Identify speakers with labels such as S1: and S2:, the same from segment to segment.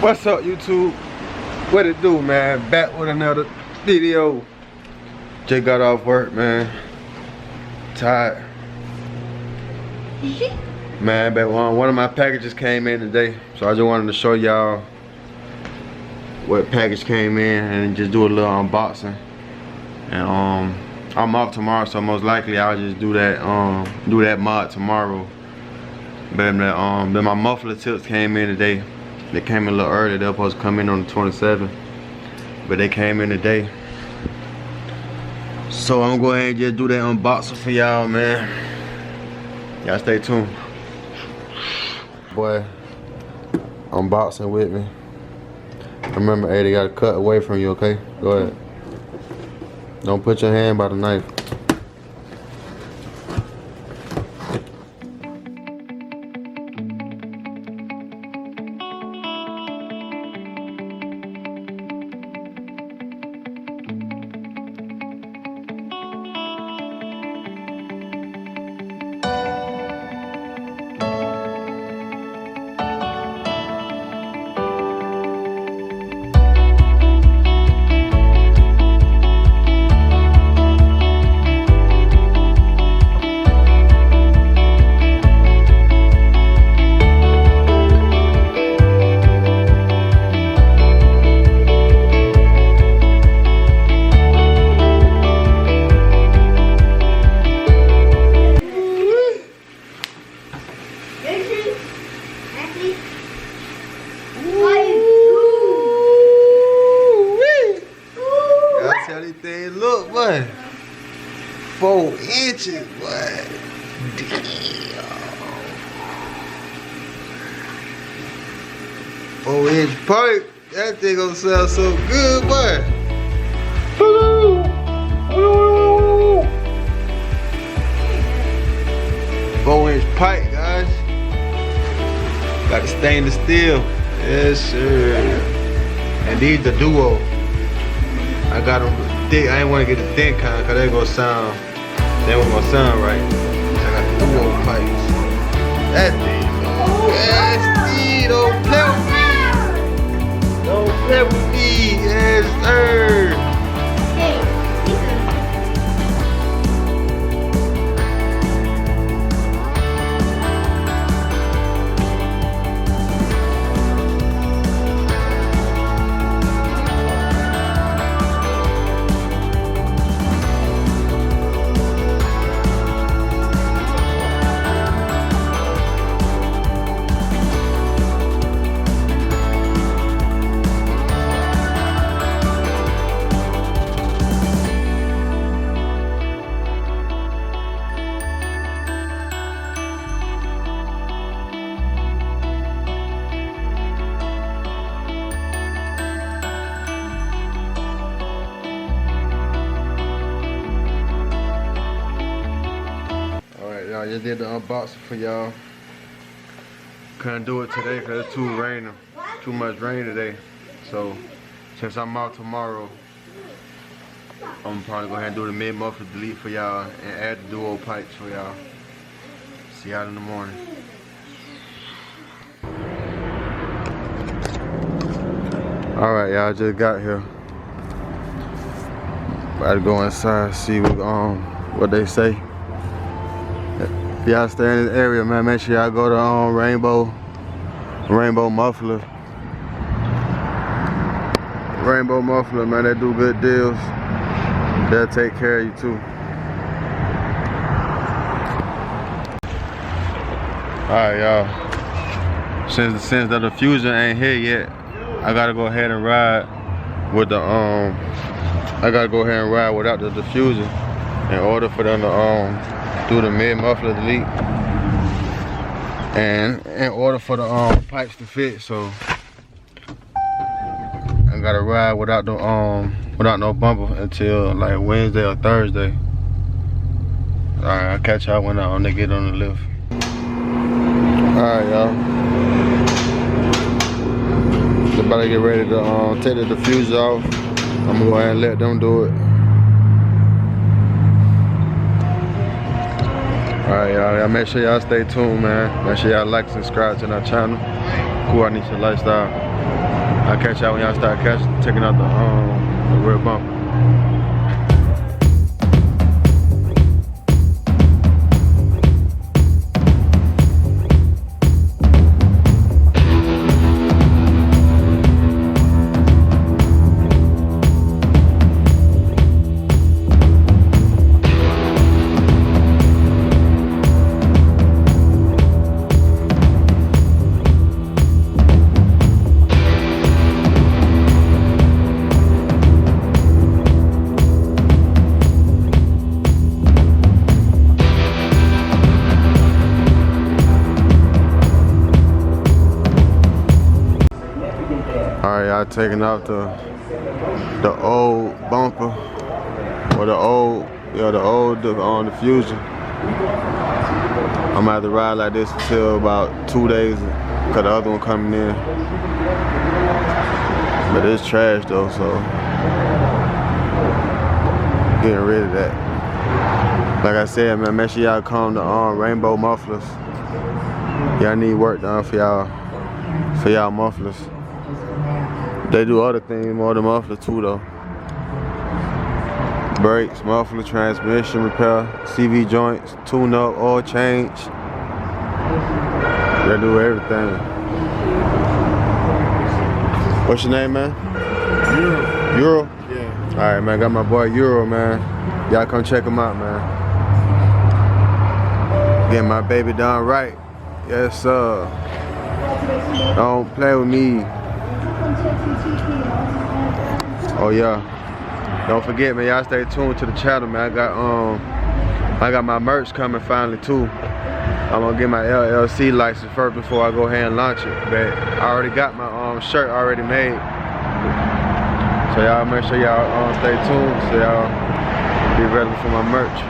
S1: What's up, YouTube? What it do, man? Back with another video. Just got off work, man. Tired. Man, but one of my packages came in today, so I just wanted to show y'all what package came in and just do a little unboxing. And I'm off tomorrow, so most likely I'll just do that mod tomorrow. But then my muffler tips came in today. They came in a little early. They were supposed to come in on the 27th, but they came in today. So I'm gonna go ahead and just do that unboxing for y'all, man. Y'all stay tuned. Boy, unboxing with me. Remember, hey, they gotta cut away from you, okay? Go ahead. Don't put your hand by the knife. Look, boy, 4 inches, boy. Damn. 4-inch pipe. That thing gonna sound so good, boy. 4-inch pipe, guys. Got the stainless steel. Yes, sir. And these the duo. I got them thick. I ain't want to get the thin kind because they gonna sound right. I got the duo pipes. That thing nasty. Don't play with me. Don't play with me. Yes, sir. I just did the unboxing for y'all. Couldn't do it today because it's too much rain today. So since I'm out tomorrow, I'm probably go ahead and do the mid-muffler delete for y'all and add the duo pipes for y'all. See y'all in the morning. Alright, y'all, just got here. About to go inside, see what they say. If y'all stay in this area, man, make sure y'all go to Rainbow Muffler. Rainbow Muffler, man, they do good deals. They'll take care of you too. Alright, y'all. Since the diffuser ain't here yet, I gotta go ahead and ride with the without the diffuser in order for them to do the mid-muffler delete, and in order for the pipes to fit. So I gotta ride without no bumper until like Wednesday or Thursday. Alright, I'll catch y'all when they get on the lift. Alright, y'all, just about to get ready to take the diffuser off. I'm gonna go ahead and let them do it. Alright, y'all, make sure y'all stay tuned, man. Make sure y'all like and subscribe to our channel. Cool Anisha Lifestyle. I'll catch y'all when y'all start checking out the rear bumper. Alright, y'all taking out the old bumper or the old diffuser. I'm gonna have to ride like this until about 2 days cause the other one coming in. But it's trash though, so getting rid of that. Like I said, man, make sure y'all come to Rainbow Mufflers. Y'all need work done for y'all mufflers. They do other things more than muffler too though. Brakes, muffler, transmission repair, CV joints, tune up, oil change. They do everything. What's your name, man?
S2: Euro.
S1: Euro?
S2: Yeah.
S1: Alright, man, got my boy Euro, man. Y'all come check him out, man. Getting my baby done right. Yes, sir. Don't play with me. Oh yeah, don't forget, man, y'all stay tuned to the channel, man. I got my merch coming finally too. I'm gonna get my LLC license first before I go ahead and launch it. But I already got my shirt already made. So y'all make sure y'all stay tuned so y'all be ready for my merch.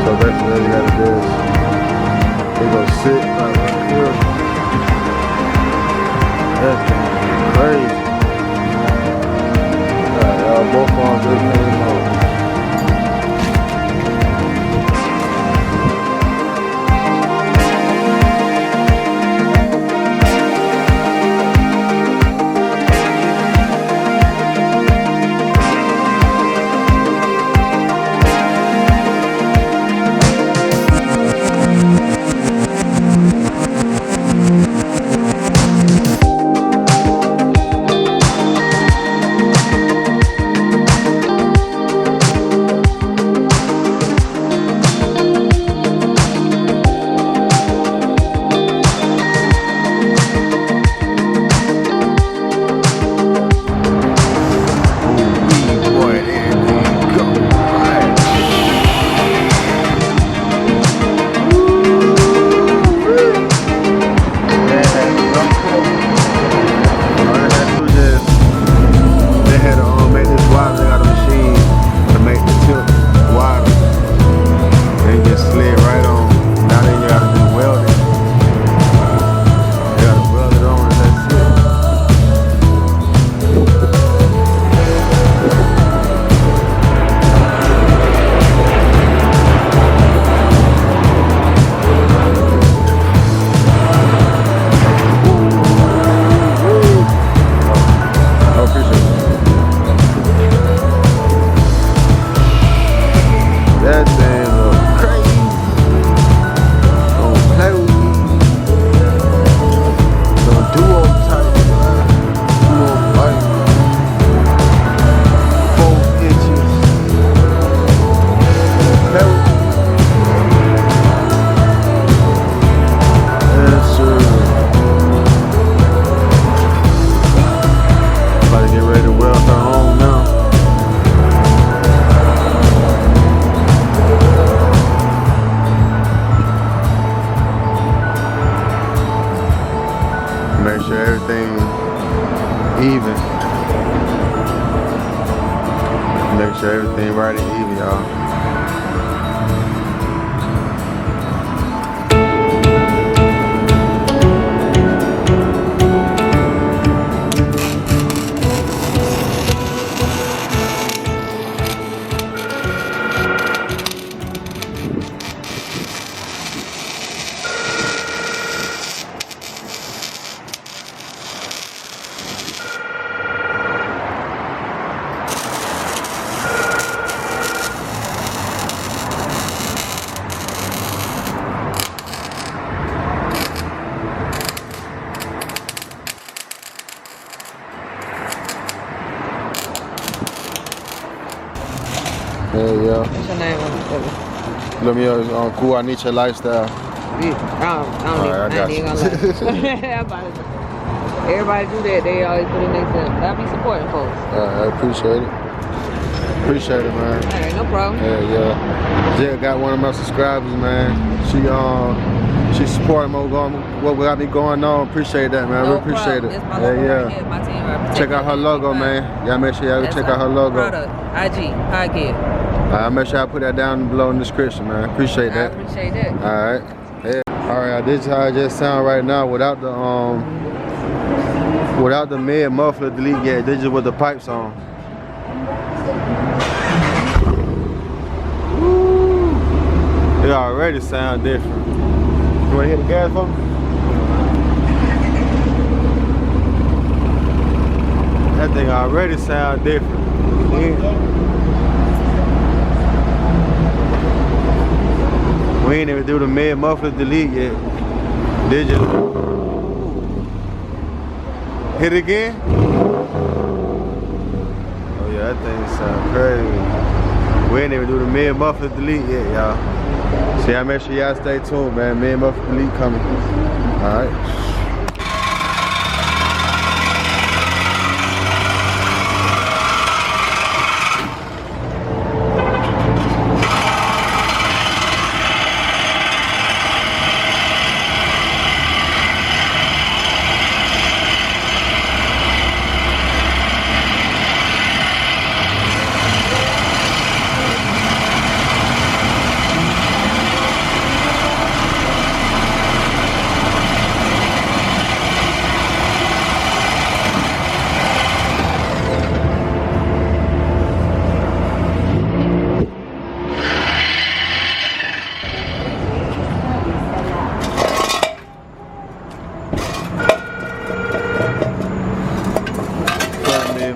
S1: That's what you gotta do. They go sit right here. That's crazy. Y'all both on this thing on. Make sure everything right and even, y'all. Hey, yo.
S2: What's your name on it?
S1: Let me know, cool, I need your lifestyle.
S2: Yeah, I don't even gonna lie. Everybody do that, they always put in themselves. I be supporting folks.
S1: I appreciate it. Appreciate it, man.
S2: Alright, no problem.
S1: Yeah. Jill got one of my subscribers, man. She supporting what got me going on. Appreciate that, man.
S2: No
S1: I appreciate
S2: problem.
S1: it.
S2: That's my logo right here, my team right.
S1: Check out her logo, man. Y'all make sure y'all check out her logo.
S2: Product, IG, podcast.
S1: I'll make sure I put that down below in the description, man. Appreciate that.
S2: I appreciate that.
S1: Alright. Yeah. Alright, this is how it just sound right now without the mid muffler delete yet. This is with the pipes on. Woo. It already sound different. You wanna hit the gas for me? That thing already sound different. Yeah. We ain't even do the mid muffler delete yet. Did you? Hit it again? Oh yeah, that thing sound crazy. We ain't even do the mid muffler delete yet, y'all. So y'all make sure y'all stay tuned, man. Mid muffler delete coming. Alright.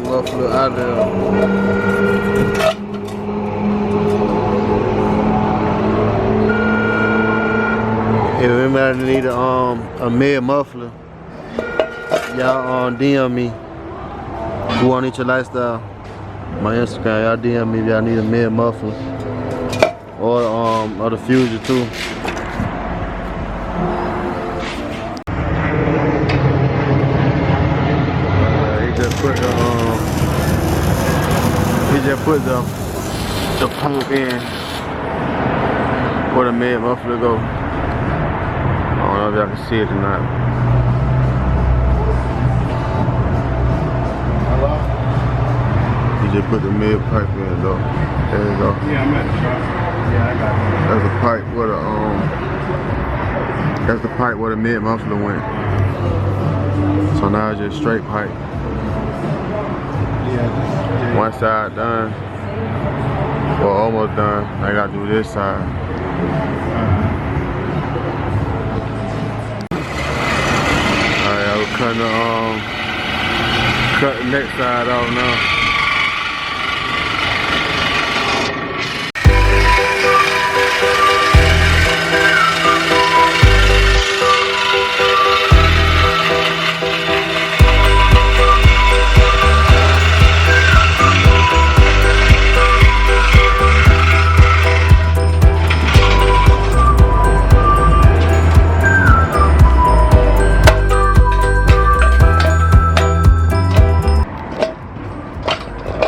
S1: Muffler out there. If anybody need a mid muffler, y'all DM me. Who want each your lifestyle? My Instagram, y'all DM me if y'all need a mid muffler or the fusion too. He just put the pump in where the mid muffler go. I don't know if y'all can see it or not. He just put the mid pipe in though. There you go.
S3: Yeah, I'm at the shop. Yeah, I got it.
S1: That's the pipe where the mid muffler went. So now it's just straight pipe. One side done, or almost done. I gotta do this side. Alright, I was cut the next side off now.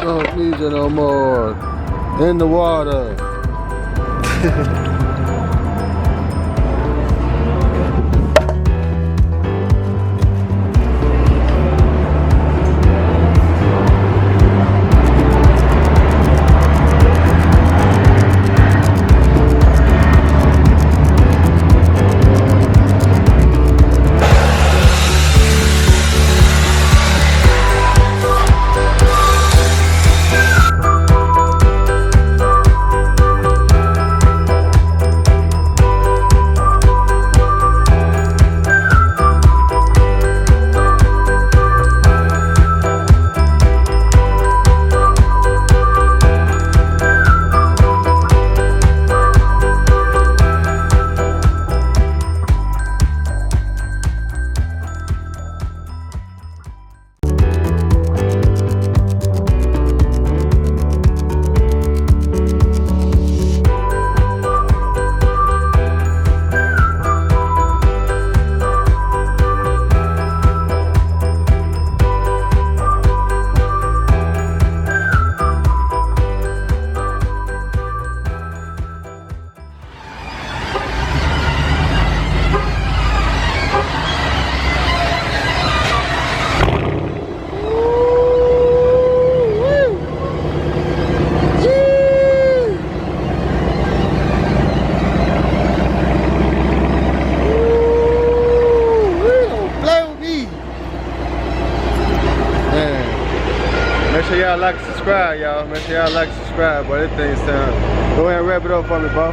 S1: Don't need you no more. In the water. Make sure y'all like and subscribe, boy. This thing sound. Go ahead and wrap it up for me, bro.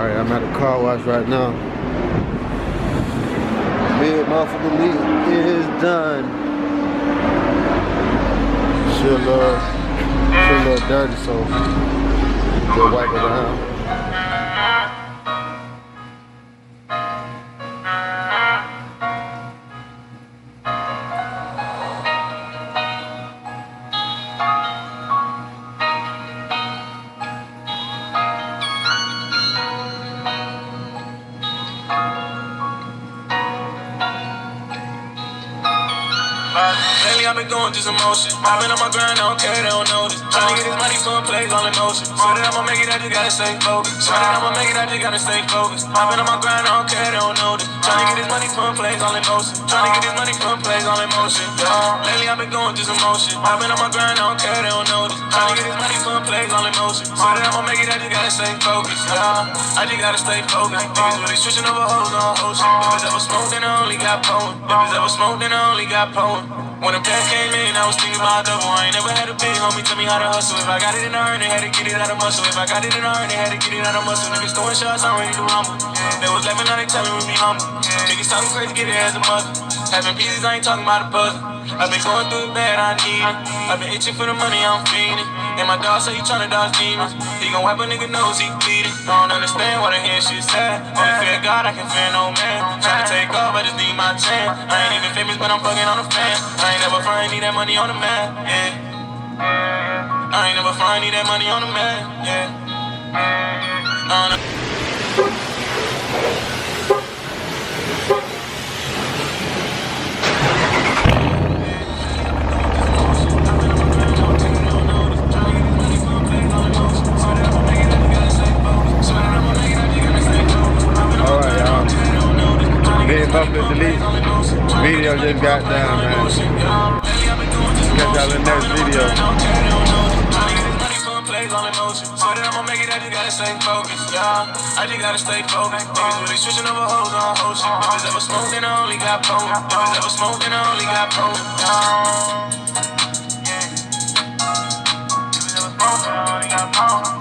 S1: I'm at the car wash right now. Big motherfucker leak is done. Still a little dirty, so just wipe it down.
S4: Lately I've been going through some motion. I've been on my grind, I don't care, they don't notice. Tryna get this money from plays all in motion. Swear that I'ma make it, I just gotta stay focused. Swear that I'ma make it, I just gotta stay focused. I've been on my grind, I don't care, they don't notice. Tryna get this money from plays all in motion. Tryna get this money from plays all in motion. Yeah. Lately I've been going through some motion. I've been on my grind, I don't care, they don't notice. Tryna get this money from plays all in motion. Swear that I'ma make it, I just gotta stay focused. Yeah. I just gotta stay focused. Niggas really switching over hoes on ocean. If it's ever smoke, then I only got poem. If it's ever smoke, then I only got poem. When the past came in, I was thinking about double. I ain't never had a big homie tell me how to hustle. If I got it in the earn, they had to get it out of muscle. If I got it in the earn, they had to get it out of muscle. Niggas throwing shots, I'm ready to rumble. They was laughing, now they telling me be humble. Niggas talking crazy, get it as a mother. Having pieces, I ain't talking about a puzzle. I've been going through it bad, I need it. I've been itching for the money, I'm feeding. And my dog say he tryna dodge demons. He gon' wipe a nigga nose, he bleeding. I don't understand why the head shit sad. Only fear God, I can fear no man. Tryna take off, I just need my chance. I ain't even famous, but I'm fucking on a fan. I ain't never front, need that money on the man, yeah. I ain't never front, need that money on the man, yeah.
S1: Alright, y'all. Big Muffler delete. Video just got down, man. Catch y'all in the next video. So that I'ma make it, I just gotta stay focused, yeah. I just gotta stay focused. Niggas really switching over hoes on ocean. If it's ever smoke, then I only got poem. If it's ever smoke, then I only got poem. If it's ever smoke, then I only got poem.